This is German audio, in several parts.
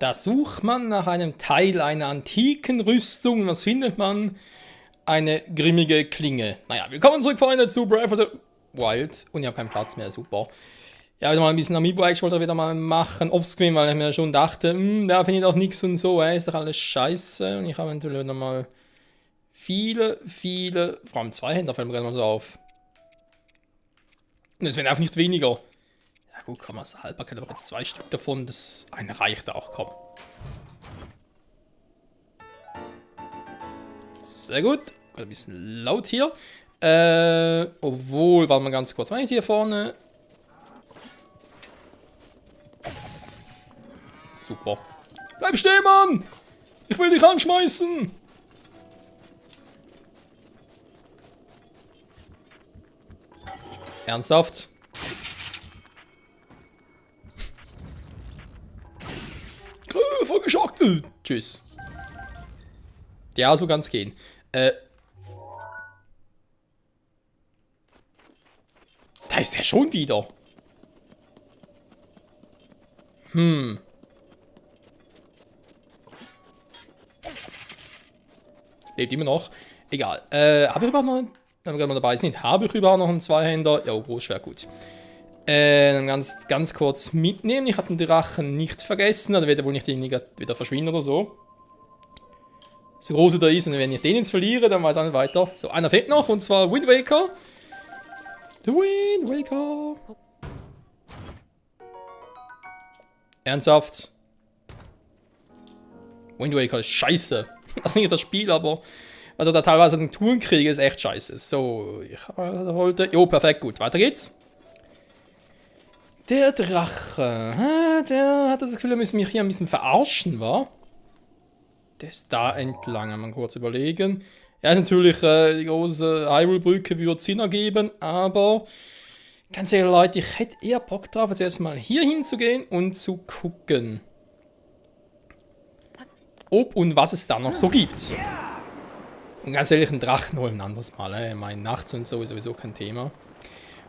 Da sucht man nach einem Teil einer antiken Rüstung. Was findet man? Eine grimmige Klinge. Naja, willkommen zurück, Freunde, zu Breath of the Wild. Und ich habe keinen Platz mehr, super. Ja, wieder mal ein bisschen Amiibo-Action wollte ich wieder mal machen. Offscreen, weil ich mir schon dachte, da finde ich doch nichts und so, ist doch alles scheiße. Und ich habe natürlich wieder mal viele, vor allem Zweihänder fällt mir gerade mal so auf. Und es werden auch nicht weniger. Ja gut, kann man so Halbbarkeit, aber jetzt 2 Stück davon, das eine reicht auch, komm. Sehr gut. Ein bisschen laut hier. Obwohl, warte mal ganz kurz. War ich hier vorne? Super. Bleib stehen, Mann! Ich will dich anschmeißen! Ernsthaft? Voll geschockt. Tschüss. Ja, so kann's gehen. Da ist er schon wieder. Lebt immer noch. Egal. Habe ich überhaupt noch, wenn wir gerade mal dabei sind, habe ich überhaupt noch einen Zweihänder? Ja, groß, schwer, gut. Dann ganz kurz mitnehmen. Ich habe den Drachen nicht vergessen. Oder wird er wohl nicht wieder verschwinden oder so. So groß er ist, und wenn ich den jetzt verliere, dann weiß ich nicht weiter. So, einer fehlt noch, und zwar Wind Waker. The Wind Waker. Ernsthaft? Wind Waker ist scheiße. Also nicht das Spiel, aber also da teilweise den Touren kriege, ist echt scheiße. So, ich wollte. Jo, perfekt, gut. Weiter geht's. Der Drache. Der hat das Gefühl, er müsste mich hier ein bisschen verarschen, wa? Der ist da entlang, mal kurz überlegen. Ja, ist natürlich die große Hyrule-Brücke würde Sinn ergeben, aber ganz ehrlich, Leute, ich hätte eher Bock drauf, jetzt erstmal hier hinzugehen und zu gucken, ob und was es da noch so gibt. Und ganz ehrlich, einen Drachen holen ein anderes Mal. Ich meine, nachts und so ist sowieso kein Thema.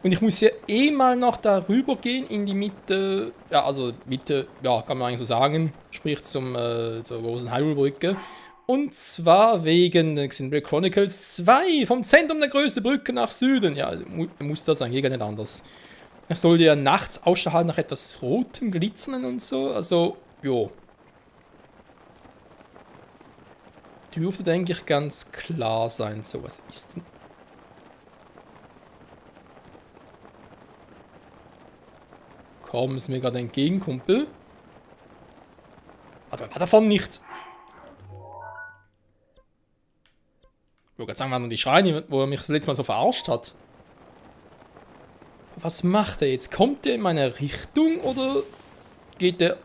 Und ich muss hier eh mal noch darüber gehen in die Mitte. Ja, also Mitte, ja, kann man eigentlich so sagen. Sprich zur großen Hyrule-Brücke. Und zwar wegen Xenoblade Chronicles 2. Vom Zentrum der größten Brücke nach Süden. Ja, muss das sein, geht gar nicht anders. Ich soll ja nachts ausstrahlen nach etwas rotem Glitzern und so. Also, jo. Dürfte, denke ich, ganz klar sein. So, was ist denn? Kommst du mir gerade entgegen, Kumpel? Warte, war davon nicht. Ich wollte gerade sagen, waren die Schreine, wo er mich das letzte Mal so verarscht hat. Was macht er jetzt? Kommt er in meine Richtung oder geht er.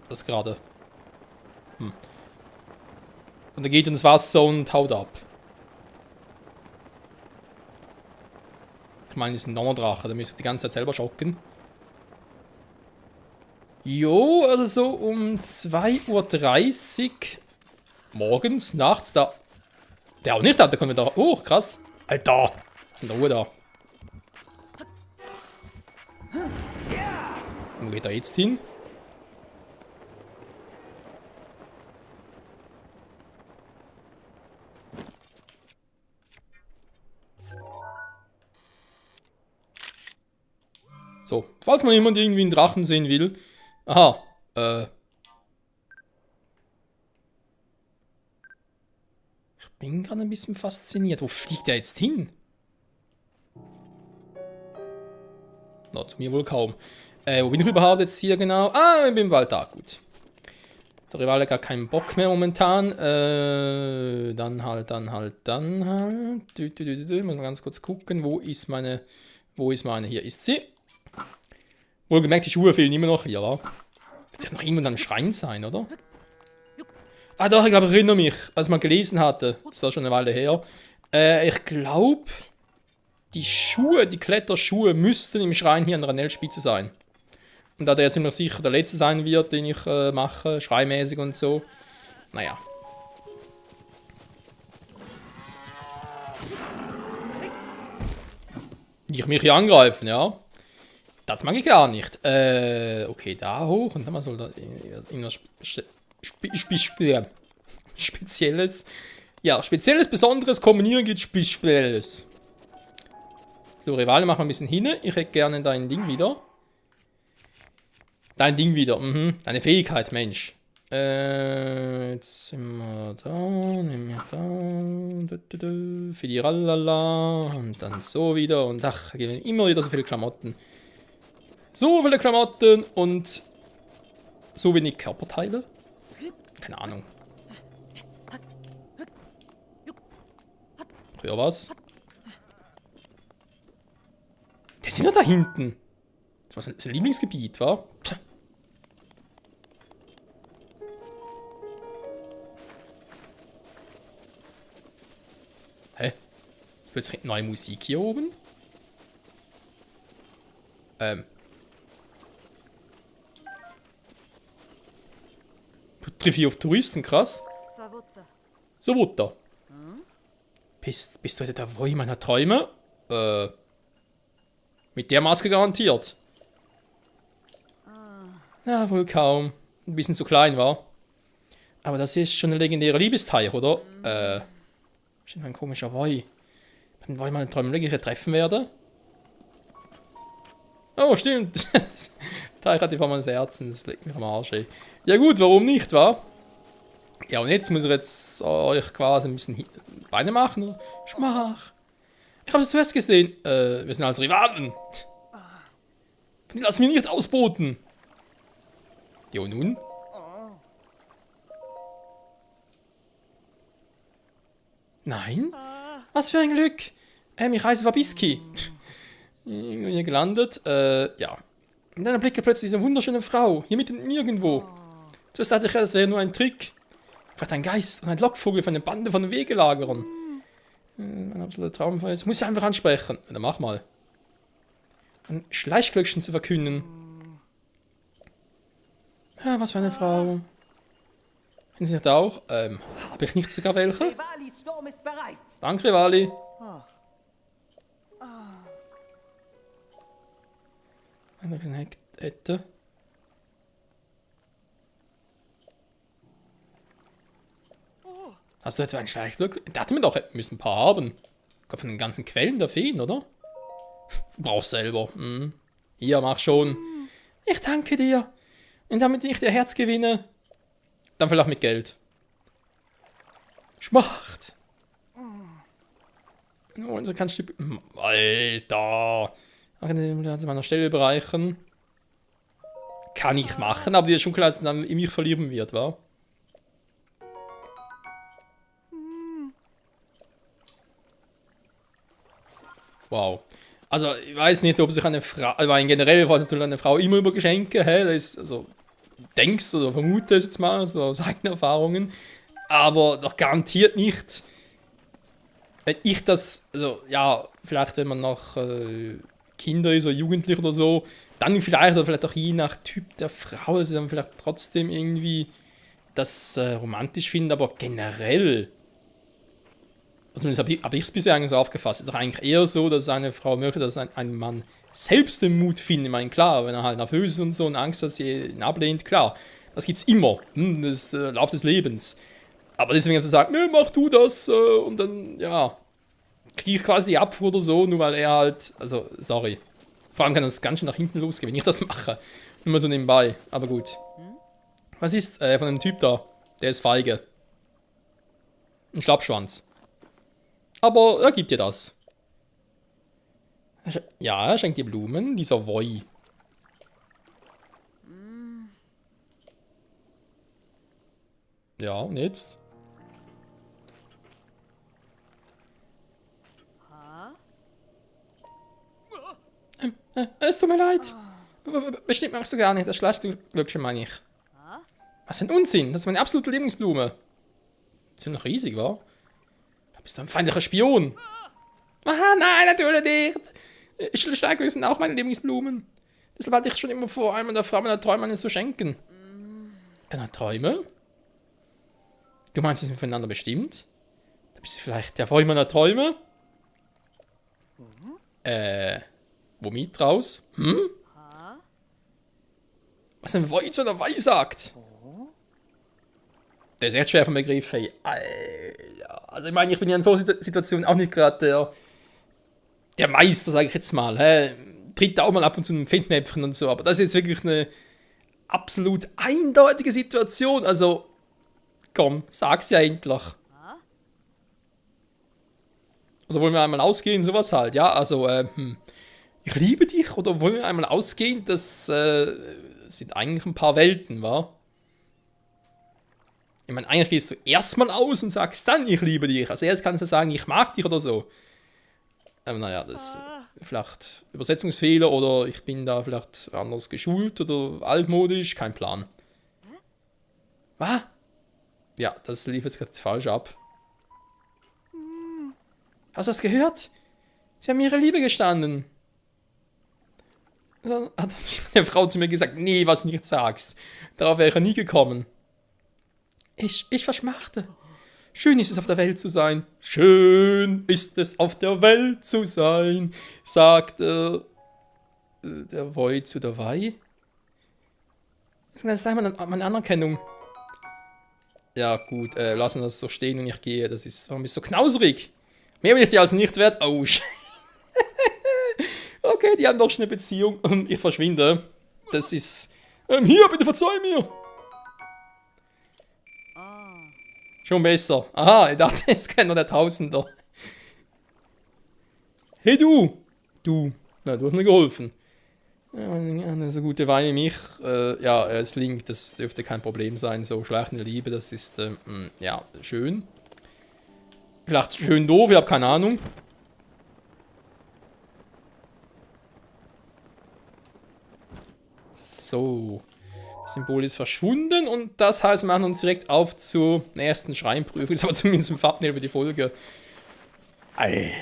Das gerade. Und er geht ins Wasser und haut ab. Ich meine, das ist ein Donnerdrache, der müsste die ganze Zeit selber schocken. Jo, also so um 2:30 Uhr morgens, nachts, da. Der auch nicht ab, der kommt wieder. Oh, krass. Alter, was ist denn da Ruhe da? Wo geht er jetzt hin? So, falls mal jemand irgendwie einen Drachen sehen will. Aha, ich bin gerade ein bisschen fasziniert. Wo fliegt er jetzt hin? Na, zu mir wohl kaum. Wo bin ich überhaupt jetzt hier genau? Ah, ich bin im Wald da, gut. Der Rivale hat gar keinen Bock mehr momentan. Dann halt. Muss mal ganz kurz gucken, wo ist meine? Hier ist sie. Wohlgemerkt, die Schuhe fehlen immer noch hier, wa? Wird sich noch irgendwo am Schrein sein, oder? Ah doch, ich glaube, ich erinnere mich, als ich mal gelesen hatte. Das war schon eine Weile her. Ich glaube, die Kletterschuhe müssten im Schrein hier an der Ranellspitze sein. Und da der ziemlich sicher der letzte sein wird, den ich mache, schreimäßig und so. Naja. Die mich hier angreifen, ja. Das mag ich gar nicht. Okay, da hoch und dann mal soll da irgendwas Spezielles. Ja, spezielles, besonderes kombinieren geht Spezielles. So, Rivale machen wir ein bisschen hin. Ich hätte gerne dein Ding wieder. Dein Ding wieder. Deine Fähigkeit, Mensch. Jetzt sind wir da. Nehmen wir da. Für die Rallala. Und dann so wieder. Und ach, geben wir immer wieder so viele Klamotten. So viele Klamotten und so wenig Körperteile. Keine Ahnung. Früher was? Der ist ja da hinten. Das war sein Lieblingsgebiet, wa? Psst. Hä? Plötzlich neue Musik hier oben? Treffe ich auf Touristen, krass. So, Mutter. Bist du heute der Woi meiner Träume? Mit der Maske garantiert. Ja, wohl kaum. Ein bisschen zu klein, war. Aber das ist schon ein legendärer Liebesteich, oder? Ist ein komischer Woi. Wenn Woi meiner Träume wirklich treffen werde. Oh, stimmt. Teich hat einfach mal das Herzen, das legt mich am Arsch, ey. Ja gut, warum nicht, wa? Ja, und jetzt muss ich jetzt euch quasi ein bisschen Beine machen, oder? Schmach. Ich habe es zuerst gesehen. Wir sind also Rivalen. Lass mich nicht ausboten. Jo, nun? Nein? Was für ein Glück. Ich heiße Wabiski. Hier gelandet. Ja. Und dann erblicke plötzlich diese wunderschöne Frau. Hier mitten nirgendwo. Zuerst dachte ich, das wäre nur ein Trick. Vielleicht ein Geist und ein Lockvogel von einer Bande von Wegelagerern. Ein absoluter Traumfall. Ich muss sie einfach ansprechen. Dann mach mal. Ein Schleichglöckchen zu verkünden. Ja, was für eine Frau. Haben Sie nicht auch? Habe ich nicht sogar welche? Rivalis Sturm ist bereit. Danke, Rivali. Eine hätte. Hast du jetzt ein Schleichglück? Da hatten wir doch müssen ein paar haben. Kommt von den ganzen Quellen der Feen, oder? Du brauchst selber. Hier, mach schon. Ich danke dir. Und damit ich dir Herz gewinne, dann vielleicht mit Geld. Schmacht. Oh, so kannst du... Alter. Also meiner Stelle bereichen. Kann ich machen, aber dir ist schon klar, dass es dann in mich verlieren wird, wa? Wow. Also, ich weiß nicht, ob sich eine Frau, weil generell freut natürlich eine Frau immer über Geschenke, hä? Das ist, also, denkst oder vermutest jetzt mal, so aus eigenen Erfahrungen. Aber doch garantiert nicht, wenn ich das, also, ja, vielleicht wenn man noch Kinder ist oder Jugendlich oder so, dann vielleicht, oder vielleicht auch je nach Typ der Frau, dass sie dann vielleicht trotzdem irgendwie das romantisch finden, aber generell, zumindest habe ich es bisher eigentlich so aufgefasst, ist doch eigentlich eher so, dass eine Frau möchte, dass ein Mann selbst den Mut findet. Ich meine, klar, wenn er halt nervös ist und so und Angst, dass sie ihn ablehnt, klar, das gibt's immer, das ist der Lauf des Lebens. Aber deswegen zu sagen, nö, mach du das und dann, ja, kriege ich quasi die Abfuhr oder so, nur weil er halt, also, sorry. Vor allem kann das ganz schön nach hinten losgehen, wenn ich das mache. Nur mal so nebenbei, aber gut. Was ist von dem Typ da? Der ist feige. Ein Schlappschwanz. Aber er gibt dir das. Ja, er schenkt dir Blumen, dieser Woi. Ja, und jetzt? Es tut mir leid. Bestimmt magst du gar nicht, das Schleichglöckchen meine ich. Was für ein Unsinn, das ist meine absolute Lieblingsblume. Das ist ja noch riesig, wa? Du bist ein feindlicher Spion. Aha, nein, natürlich nicht. Schleichglöckchen sind auch meine Lieblingsblumen. Deshalb hatte ich schon immer vor, einmal der Frau meiner Träume eine zu schenken. Deiner Träume? Du meinst, sie sind voneinander bestimmt? Da bist du vielleicht der Woi meiner Träume? Womit raus? Was ein Woi oder Wei sagt. Der ist echt schwer vom Begriff, ey. Alter. Also ich meine, ich bin ja in so einer Situation auch nicht gerade der Meister, sage ich jetzt mal. Tritt auch mal ab und zu ein Fettnäpfchen und so, aber das ist jetzt wirklich eine absolut eindeutige Situation. Also, komm, sag's ja endlich. Oder wollen wir einmal ausgehen, sowas halt, ja, also, ich liebe dich, oder wollen wir einmal ausgehen, das sind eigentlich ein paar Welten, wa? Ich meine, eigentlich gehst du erstmal aus und sagst dann, ich liebe dich. Also erst kannst du sagen, ich mag dich oder so. Aber naja, das ist vielleicht Übersetzungsfehler oder ich bin da vielleicht anders geschult oder altmodisch, kein Plan. Was? Ja, das lief jetzt gerade falsch ab. Hast du das gehört? Sie haben ihre Liebe gestanden. So hat eine Frau zu mir gesagt, nee, was du nicht sagst. Darauf wäre ich nie gekommen. Ich verschmachte. Schön ist es auf der Welt zu sein. Schön ist es auf der Welt zu sein, sagt der Woi zu der Wei. Das ist einmal meine Anerkennung. Ja gut, lassen wir das so stehen und ich gehe. Das ist, warum bist du so knauserig? Mehr bin ich dir als nicht wert. Oh, okay, die haben doch schon eine Beziehung und ich verschwinde. Das ist... hier, bitte verzeih mir. Schon besser. Aha, ich dachte, jetzt kennt noch der Tausender. Hey du! Du, na, du hast mir geholfen. Ja, so gute Weine wie mich. Ja, es Link, das dürfte kein Problem sein. So schleichende Liebe, das ist, ja, schön. Vielleicht schön doof, ich habe keine Ahnung. So. Das Symbol ist verschwunden und das heißt, wir machen uns direkt auf zur ersten Schreinprüfung. Das war zumindest ein Thumbnail über die Folge. Alter.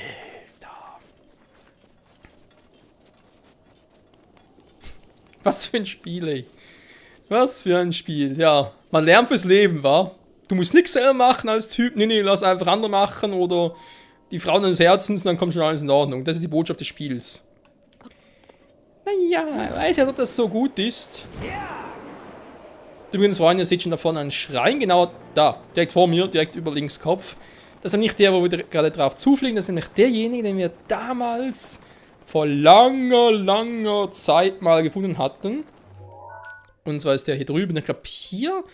Was für ein Spiel, ey. Was für ein Spiel, ja. Man lernt fürs Leben, wa? Du musst nichts selber machen als Typ. Nee, lass einfach andere machen oder die Frauen deines Herzens, dann kommt schon alles in Ordnung. Das ist die Botschaft des Spiels. Naja, weiß ja, ob das so gut ist. Übrigens, Freunde, ihr seht schon da vorne einen Schrein, genau da, direkt vor mir, direkt über links Kopf. Das ist nicht der, wo wir gerade drauf zufliegen, das ist nämlich derjenige, den wir damals vor langer Zeit mal gefunden hatten. Und zwar ist der hier drüben, ich glaube hier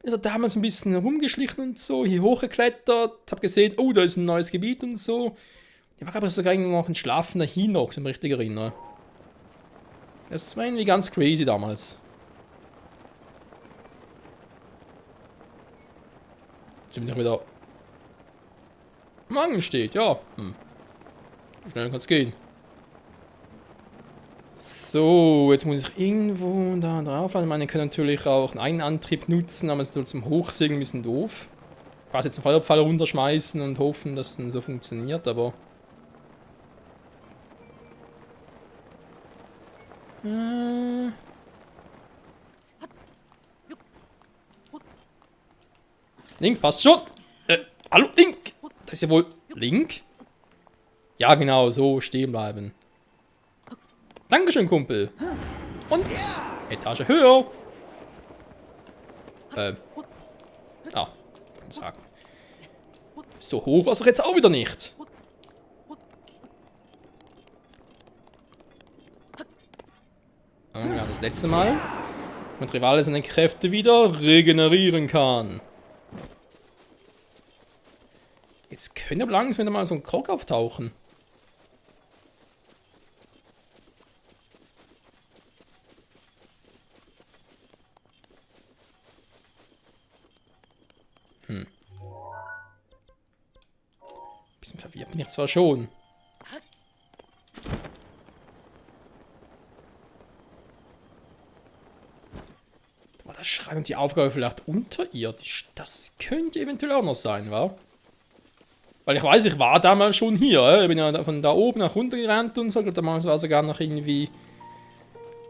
ist er damals ein bisschen rumgeschlichen und so, hier hochgeklettert, hab gesehen, oh, da ist ein neues Gebiet und so. Der war aber sogar noch ein schlafender Hinox, wenn ich mich richtig erinnere. Das war irgendwie ganz crazy damals. Jetzt bin ich wieder am Angeln steht, ja. Schnell kann's gehen. So, jetzt muss ich irgendwo da drauf. Also man kann natürlich auch einen eigenen Antrieb nutzen, aber es ist zum Hochsegeln ein bisschen doof. Quasi jetzt einen Feuerpfeil runterschmeißen und hoffen, dass es dann so funktioniert, aber... Link, passt schon. Hallo, Link. Das ist ja wohl Link? Ja, genau, so stehen bleiben. Dankeschön, Kumpel. Und Etage höher. Sagen. So hoch war es doch jetzt auch wieder nicht. Ja, das letzte Mal. Und Rivale seine Kräfte wieder regenerieren kann. Jetzt könnte aber langsam wieder mal so ein Krog auftauchen. Bisschen verwirrt bin ich zwar schon. Da war der Schrein und die Aufgabe vielleicht unterirdisch. Das könnte eventuell auch noch sein, wa? Weil ich weiß, ich war damals schon hier. Ich bin ja von da oben nach runter gerannt und so. Ich glaube, damals war sogar noch irgendwie...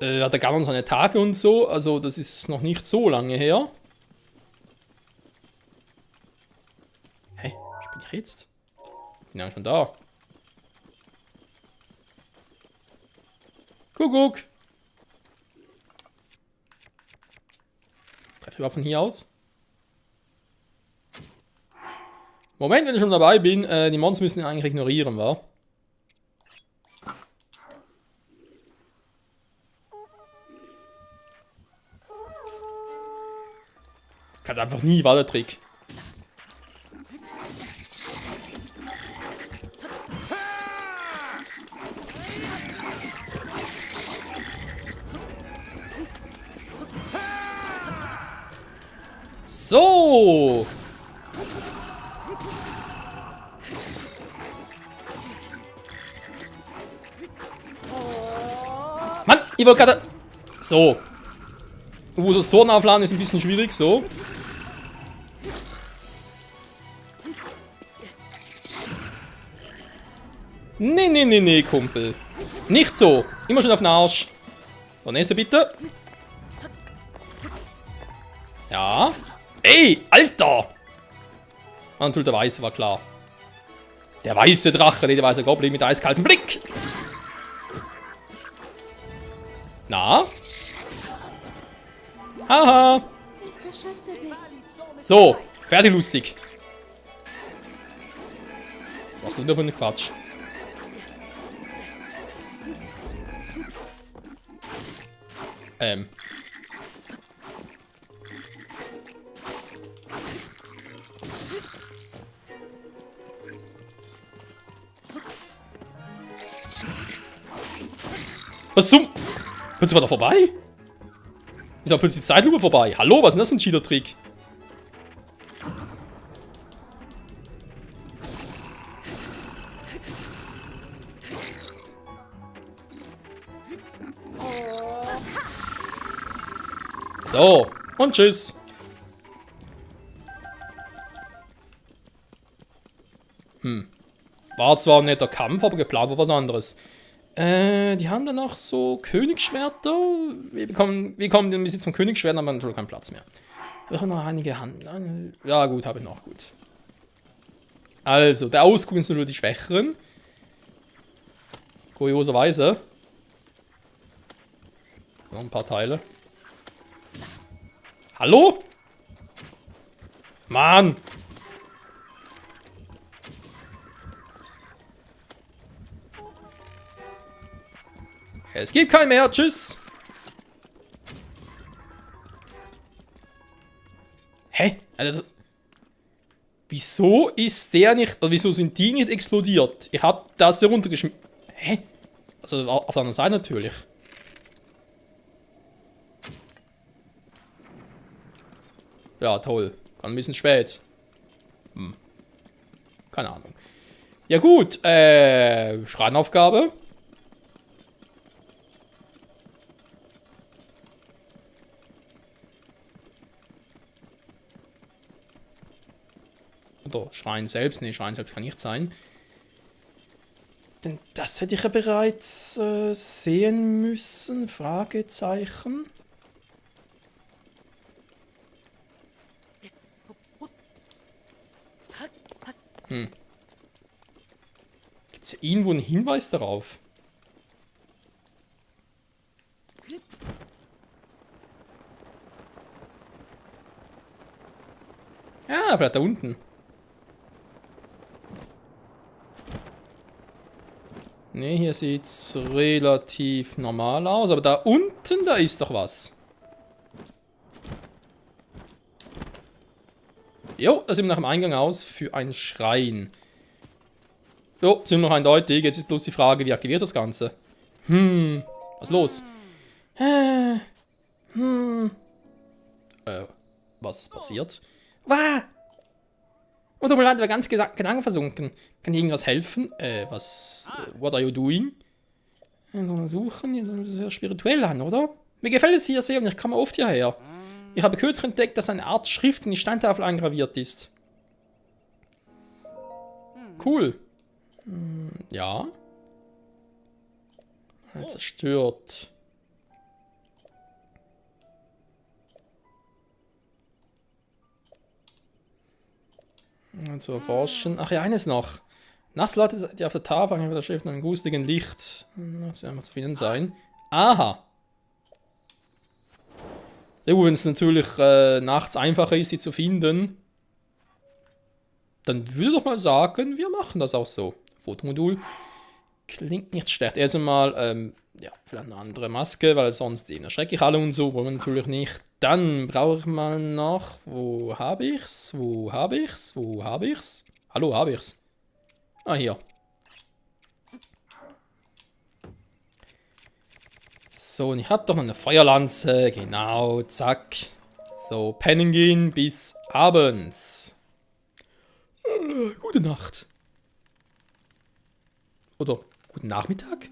hat er gar noch seine Tage und so. Also das ist noch nicht so lange her. Hä? Was bin ich jetzt? Bin ja schon da. Kuckuck. Treffe ich überhaupt von hier aus? Moment, wenn ich schon dabei bin, die Monster müssen ihn eigentlich ignorieren, wa? Klappt einfach nie, war der Trick. So! Mann, ich wollte gerade... So. Das Sword aufladen ist ein bisschen schwierig, so. Nee, Kumpel. Nicht so. Immer schon auf den Arsch. So, nächste bitte. Ja. Ey, Alter! Ah, natürlich der Weiße, war klar. Der weiße Drache, der weiße Goblin mit eiskaltem Blick. Na? Haha. So, fertig lustig. Was machst du da für einen Quatsch? Was zum... Plötzlich war da vorbei? Ist auch plötzlich die Zeitlupe vorbei. Hallo, was ist denn das für ein Cheater-Trick? So, und tschüss. War zwar ein netter Kampf, aber geplant war was anderes. Die haben dann noch so Königsschwerter. Wir kommen den Besitz vom Königsschwert, aber natürlich keinen Platz mehr. Wir haben noch einige Hand. Ja, gut, habe ich noch, gut. Also, der Ausguck sind nur die Schwächeren. Kurioserweise. Noch ein paar Teile. Hallo? Mann! Es gibt keinen mehr. Tschüss. Hä? Also, wieso ist der nicht... Oder wieso sind die nicht explodiert? Ich hab das hier runtergeschmissen. Hä? Also auf der anderen Seite natürlich. Ja, toll. Kann ein bisschen spät. Keine Ahnung. Ja gut, Schreinaufgabe. Oder Schrein selbst. Nee, Schrein selbst kann nicht sein. Denn das hätte ich ja bereits sehen müssen. Fragezeichen. Gibt es hier irgendwo einen Hinweis darauf? Ja, vielleicht da unten. Ne, hier sieht's relativ normal aus, aber da unten, da ist doch was. Jo, da sind wir nach dem Eingang aus für einen Schrein. Jo, sind wir noch eindeutig. Jetzt ist bloß die Frage, wie aktiviert das Ganze? Was ist los? Was passiert? Wah! Und tut mir leid, war ganz Gedanken versunken. Kann dir irgendwas helfen? What are you doing? Suchen, das ist sehr spirituell an, oder? Mir gefällt es hier sehr und ich komme oft hierher. Ich habe kürzlich entdeckt, dass eine Art Schrift in die Steintafel eingraviert ist. Cool. Ja. Zerstört. Zu erforschen. Ach ja, eines noch. Nassleute, die auf der Tafel hängen, der Schrift in einem gruseligen Licht. Das wird einmal zu finden sein. Aha. Ja gut, wenn es natürlich nachts einfacher ist, sie zu finden, dann würde ich doch mal sagen, wir machen das auch so. Fotomodul klingt nicht schlecht. Erst einmal, ja, vielleicht eine andere Maske, weil sonst eben erschrecke ich alle und so, wollen wir natürlich nicht. Dann brauche ich mal noch, wo habe ich's? Wo habe ich's? Wo habe ich's? Hallo, habe ich's? Ah, hier. So, und ich habe doch noch eine Feuerlanze. Genau, zack. So, pennen gehen bis abends. Gute Nacht. Oder guten Nachmittag?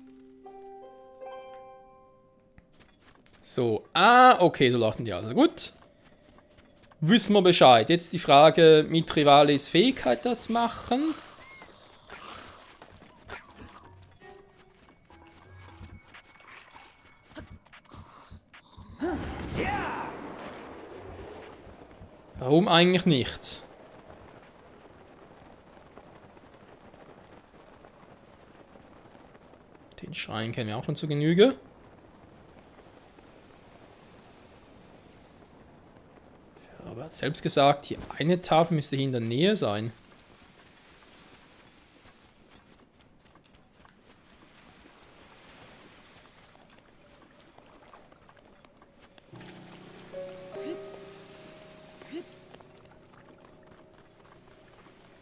So, okay, so lachten die also. Gut. Wissen wir Bescheid. Jetzt die Frage mit Rivalis Fähigkeit das machen. Warum eigentlich nicht? Den Schrein kennen wir auch schon zu Genüge. Ja, aber er hat selbst gesagt, die eine Tafel müsste hier in der Nähe sein.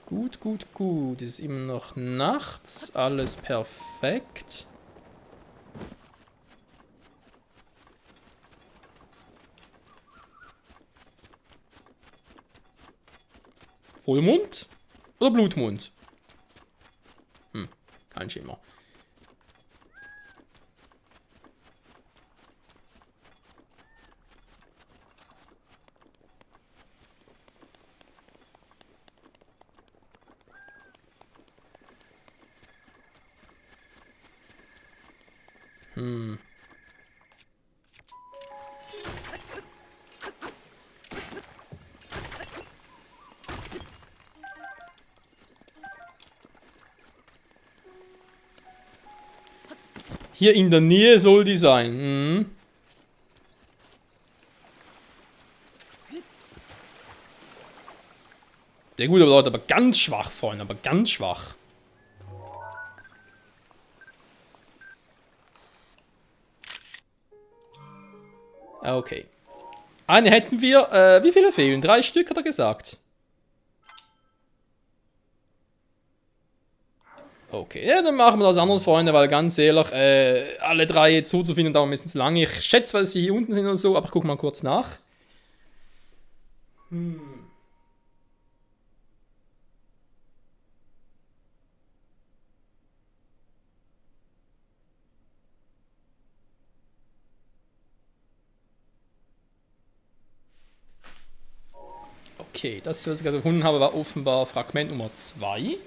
Gut, gut, gut. Es ist immer noch nachts. Alles perfekt. Vollmond? Oder Blutmond? Kein Schimmer. Hier in der Nähe soll die sein. Der gute Leute, aber ganz schwach vorhin, aber ganz schwach. Okay. Eine hätten wir. Wie viele fehlen? 3 Stück, hat er gesagt. Okay, ja, dann machen wir das anders, Freunde, weil ganz ehrlich, alle 3 jetzt so zu finden, dauert ein bisschen zu lange. Ich schätze, weil sie hier unten sind und so, aber ich gucke mal kurz nach. Okay, das, was ich gerade gefunden habe, war offenbar Fragment Nummer 2.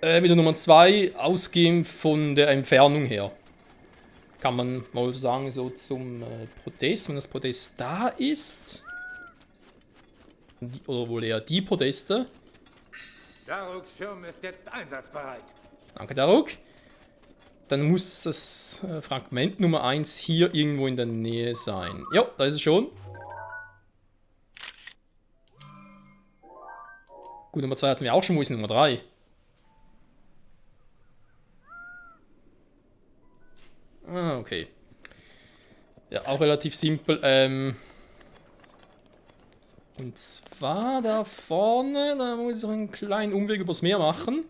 Wieder Nummer 2, ausgehend von der Entfernung her. Kann man mal sagen, so zum Podest, wenn das Podest da ist. Oder wohl eher die Podeste. Daruks Schirm ist jetzt einsatzbereit. Danke, Daruk. Dann muss das Fragment Nummer 1 hier irgendwo in der Nähe sein. Ja, da ist es schon. Gut, Nummer 2 hatten wir auch schon. Wo ist Nummer 3? Okay. Ja, auch relativ simpel. Und zwar da vorne, da muss ich einen kleinen Umweg übers Meer machen.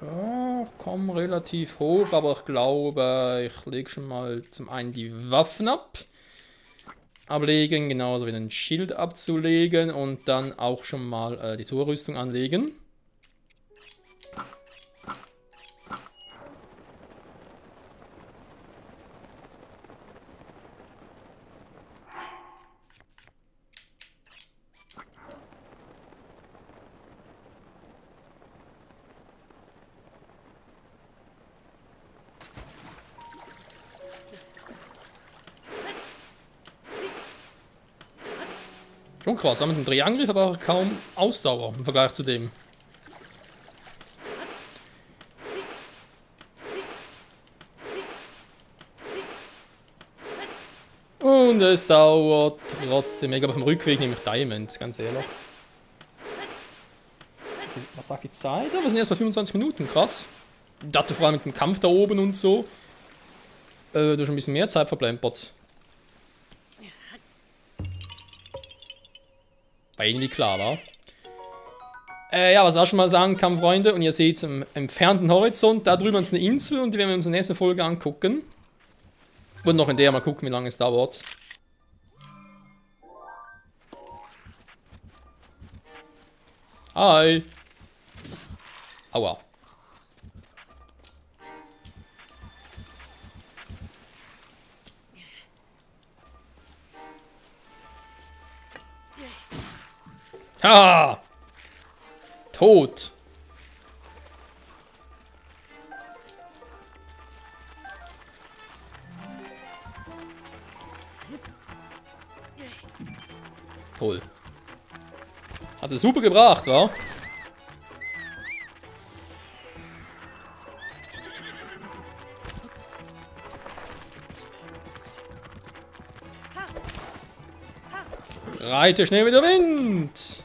Ja, komm relativ hoch, aber ich glaube, ich lege schon mal zum einen die Waffen ab. Ablegen, genauso wie ein Schild abzulegen und dann auch schon mal die Zurüstung anlegen. Schon krass, aber mit dem Drehangriff aber auch kaum Ausdauer im Vergleich zu dem. Und es dauert trotzdem. Ich glaube, auf dem Rückweg nehme ich Diamond, ganz ehrlich. Was sagt die Zeit? Ja, wir sind erst bei 25 Minuten, krass. Ich dachte vor allem mit dem Kampf da oben und so. Du hast ein bisschen mehr Zeit verplempert. War irgendwie klar, war. Ja, was auch schon mal sagen kann, Freunde, und ihr seht am entfernten Horizont, da drüben ist eine Insel und die werden wir uns in der nächsten Folge angucken. Und noch in der mal gucken, wie lange es dauert. Hi. Aua. Ha! Tot. Toll. Hat es super gebracht, wa? Reite schnell wie der Wind.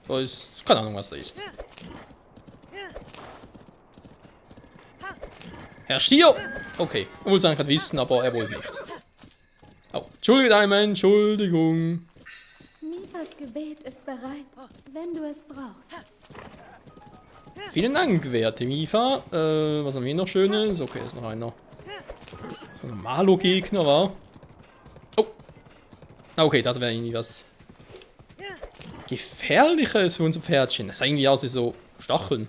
So ist... keine Ahnung, was da ist. Herr Stier! Okay, ich wollte es eigentlich gerade wissen, aber er wollte nicht. Oh, Entschuldigung, Diamond, Entschuldigung. Mithas Gebet ist bereit, wenn du es brauchst. Vielen Dank, werte Mifa. Was haben wir noch Schönes? Okay, ist noch einer. So ein Malo-Gegner, war. Oh. Okay, das wäre irgendwie was Gefährliches für unser Pferdchen. Das sah irgendwie aus wie so Stacheln.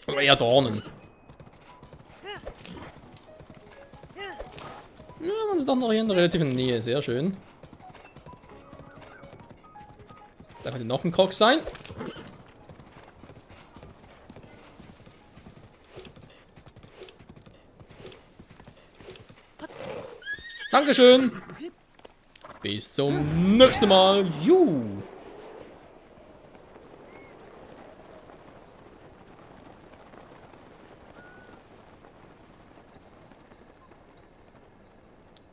Oder eher Dornen. Ja, man ist doch noch hier in der relativen Nähe. Sehr schön. Da könnte noch ein Krog sein. Dankeschön. Bis zum nächsten Mal. Juhu.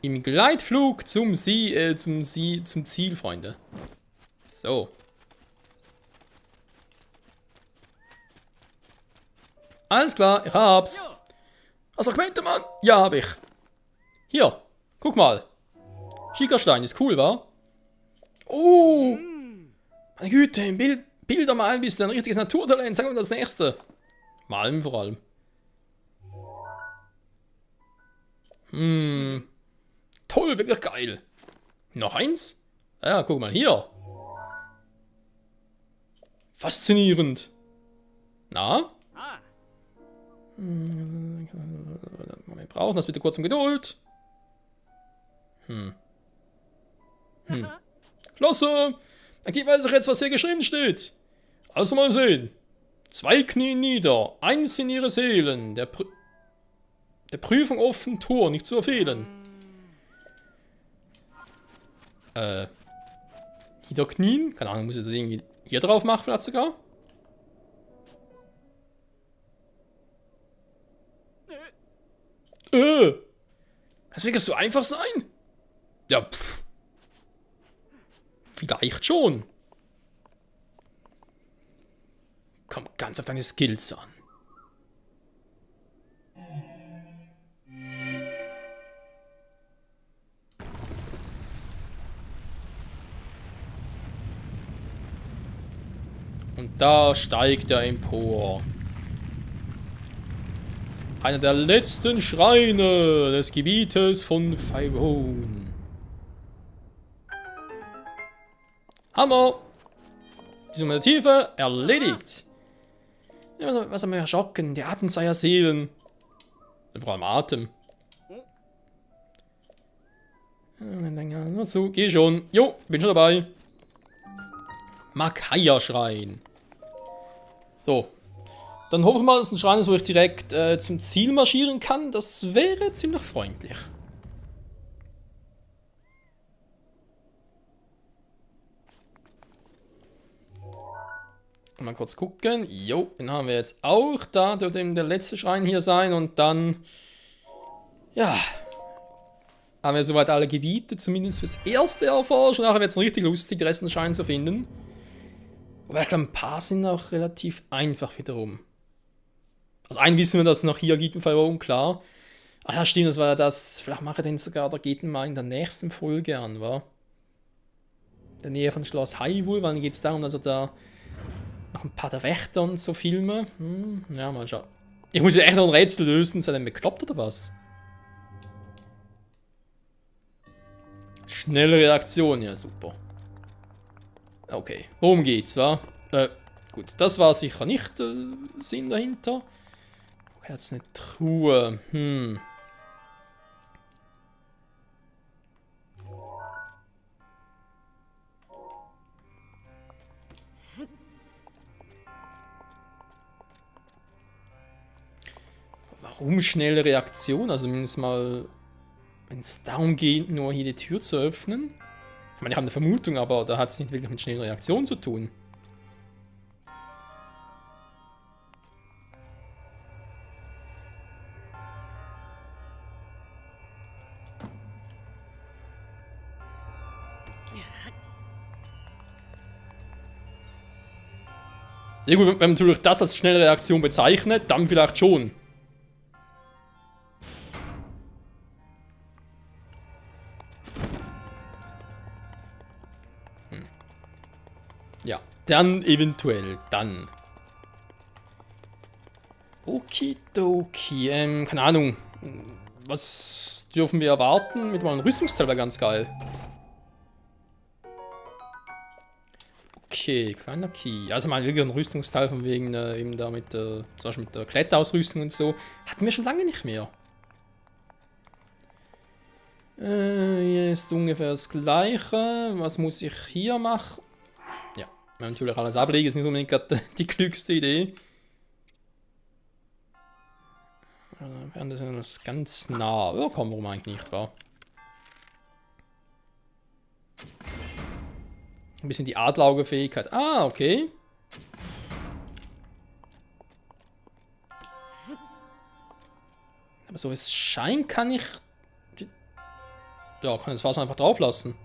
Im Gleitflug zum Ziel, Freunde. So. Alles klar, ich hab's. Hast du Fragmente, Mann? Ja, hab ich. Hier, guck mal. Schickerstein ist cool, wa? Oh! Meine Güte, im Bilder malen bist du ein richtiges Naturtalent. Sag mal das nächste. Malen vor allem. Toll, wirklich geil. Noch eins? Ja, guck mal hier. Faszinierend. Na? Wir brauchen das bitte kurz um Geduld. Klasse! Dann weiß ich jetzt, was hier geschrieben steht. Also mal sehen. 2 Knie nieder, 1 in ihre Seelen. Der Prüfung offen, Tor nicht zu verfehlen. Niederknien? Keine Ahnung, muss ich das irgendwie hier drauf machen, vielleicht sogar? Das wird so einfach sein? Ja, pff. Vielleicht schon. Kommt ganz auf deine Skills an. Und da steigt er empor. Einer der letzten Schreine des Gebietes von Faerûn. Hammer! Diese der Tiefe erledigt. Ja, was haben wir erschrocken? Der Atem zweier Seelen. Und vor allem Atem. Nur zu, geh schon. Jo, bin schon dabei. Makaya-Schrein. So. Dann hoffe ich mal, dass ein Schrein ist, wo ich direkt zum Ziel marschieren kann. Das wäre ziemlich freundlich. Mal kurz gucken. Jo, den haben wir jetzt auch. Da dürfte eben der letzte Schrein hier sein. Und dann, ja, haben wir soweit alle Gebiete, zumindest fürs erste erforscht. Nachher wird es richtig lustig, den restlichen Schein zu finden. Aber ich glaube, ein paar sind auch relativ einfach wiederum. Also einen wissen wir, dass es noch hier gibt, war unklar. Ach ja, stimmt, das war ja das. Vielleicht mache ich den sogar, da geht mal in der nächsten Folge an, wa? In der Nähe von Schloss Hyrule, weil dann geht es darum, dass er da noch ein paar der Wächter und so filme. Ja, mal schauen. Ich muss ja echt noch ein Rätsel lösen. Ist er denn bekloppt oder was? Schnelle Reaktion, ja super. Okay, worum geht's, wa? Gut, das war sicher nicht Sinn dahinter. Okay, jetzt eine Truhe. Warum schnelle Reaktion? Also mindestens mal, wenn es darum geht, nur hier die Tür zu öffnen. Ich meine, ich habe eine Vermutung, aber da hat es nicht wirklich mit schneller Reaktion zu tun. Ja gut, wenn man natürlich das als schnelle Reaktion bezeichnet, dann vielleicht schon. Ja, dann eventuell, dann. Okidoki, keine Ahnung. Was dürfen wir erwarten? Mit mal einem Rüstungsteil wäre ganz geil. Okay, kleiner Key. Also mal wirklich ein Rüstungsteil von wegen eben da mit zum Beispiel mit der Kletterausrüstung und so. Hatten wir schon lange nicht mehr. Hier ist ungefähr das Gleiche. Was muss ich hier machen? Ja, natürlich alles ablegen, ist nicht unbedingt gerade die klügste Idee. Das ist ganz nah. Ja, komm, warum eigentlich nicht, wa? Ein bisschen die Adlerauge-Fähigkeit. Ah, okay. Aber so es scheint, kann ich... Ja, kann das Wasser einfach drauf lassen.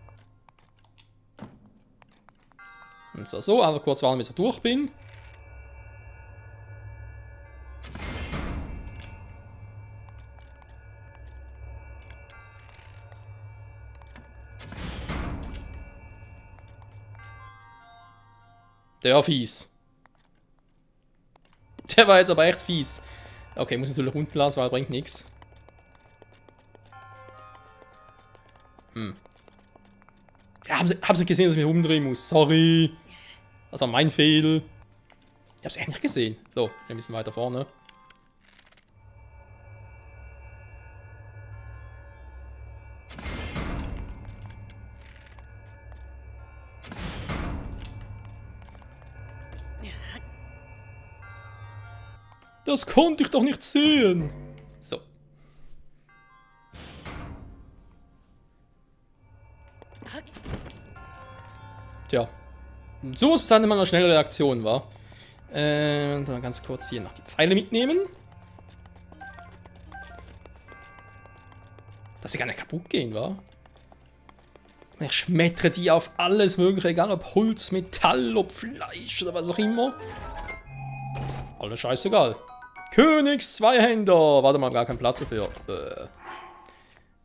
Und zwar so, einfach kurz warten, bis ich durch bin. Der war fies. Der war jetzt aber echt fies. Okay, muss natürlich unten lassen, weil bringt nichts. Ja, haben Sie gesehen, dass ich mich umdrehen muss? Sorry. Das war mein Fehler. Ich hab's echt nicht gesehen. So, ein bisschen weiter vorne. Das konnte ich doch nicht sehen. So. Tja. So was bezeichnet man eine schnelle Reaktion, war. Dann ganz kurz hier noch die Pfeile mitnehmen. Dass sie gar nicht kaputt gehen, war. Ich schmettere die auf alles mögliche, egal ob Holz, Metall, ob Fleisch oder was auch immer. Alles scheißegal. Königs Zweihänder. Warte mal, gar keinen Platz dafür.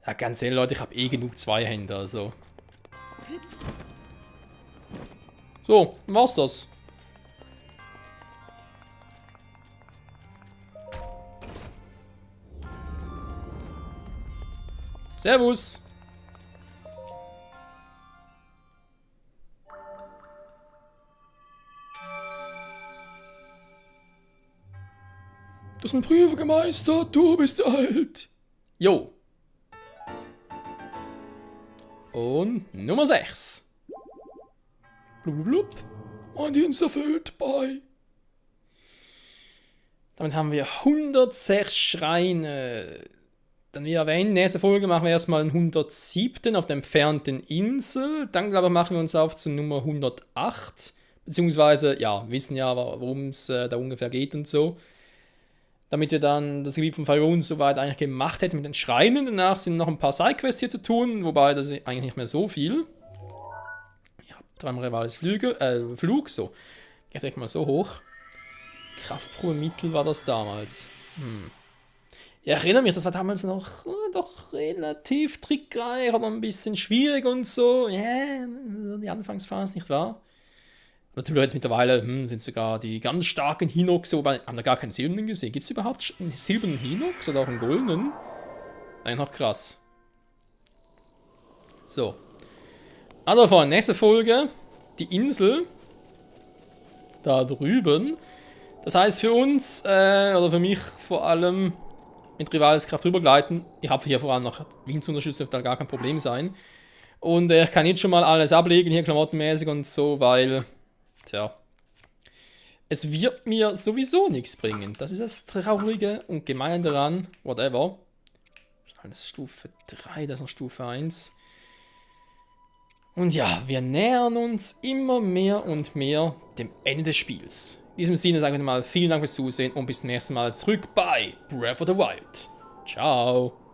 Ja, ganz ehrlich, Leute, ich habe eh genug Zweihänder, also. So, dann war's das. Servus. Das sind Prüfe gemeistert, du bist alt. Jo. Und Nummer 6. Blub, blub. Mein Dienst erfüllt bei. Damit haben wir 106 Schreine. Dann wie erwähnt, nächste Folge machen wir erstmal den 107. auf der entfernten Insel. Dann glaube ich machen wir uns auf zur Nummer 108. Beziehungsweise, ja, wissen ja, worum es da ungefähr geht und so. Damit wir dann das Gebiet von Faerun soweit eigentlich gemacht hätten mit den Schreinen. Danach sind noch ein paar Sidequests hier zu tun, wobei das ist eigentlich nicht mehr so viel. Ich habe dreimal rivales Flug, so. Geht direkt mal so hoch. Kraftprobemittel war das damals. Ich erinnere mich, das war damals noch doch relativ trickreich, aber ein bisschen schwierig und so. Ja, die Anfangsphase, nicht wahr? Natürlich jetzt mittlerweile sind sogar die ganz starken Hinox, wobei haben da gar keinen silbernen gesehen. Gibt es überhaupt einen silbernen Hinox oder auch einen goldenen? Eigentlich noch krass. So. Also Freunde, nächste Folge. Die Insel. Da drüben. Das heißt für uns, oder für mich vor allem, mit Rivales Kraft rübergleiten. Ich habe hier vor allem noch Wien zu unterstützen, dürfte da gar kein Problem sein. Und ich kann jetzt schon mal alles ablegen, hier klamottenmäßig und so, weil, tja, es wird mir sowieso nichts bringen. Das ist das Traurige und Gemeine daran, whatever. Das ist Stufe 3, das ist noch Stufe 1. Und ja, wir nähern uns immer mehr und mehr dem Ende des Spiels. In diesem Sinne sage ich mal vielen Dank fürs Zusehen und bis zum nächsten Mal zurück bei Breath of the Wild. Ciao.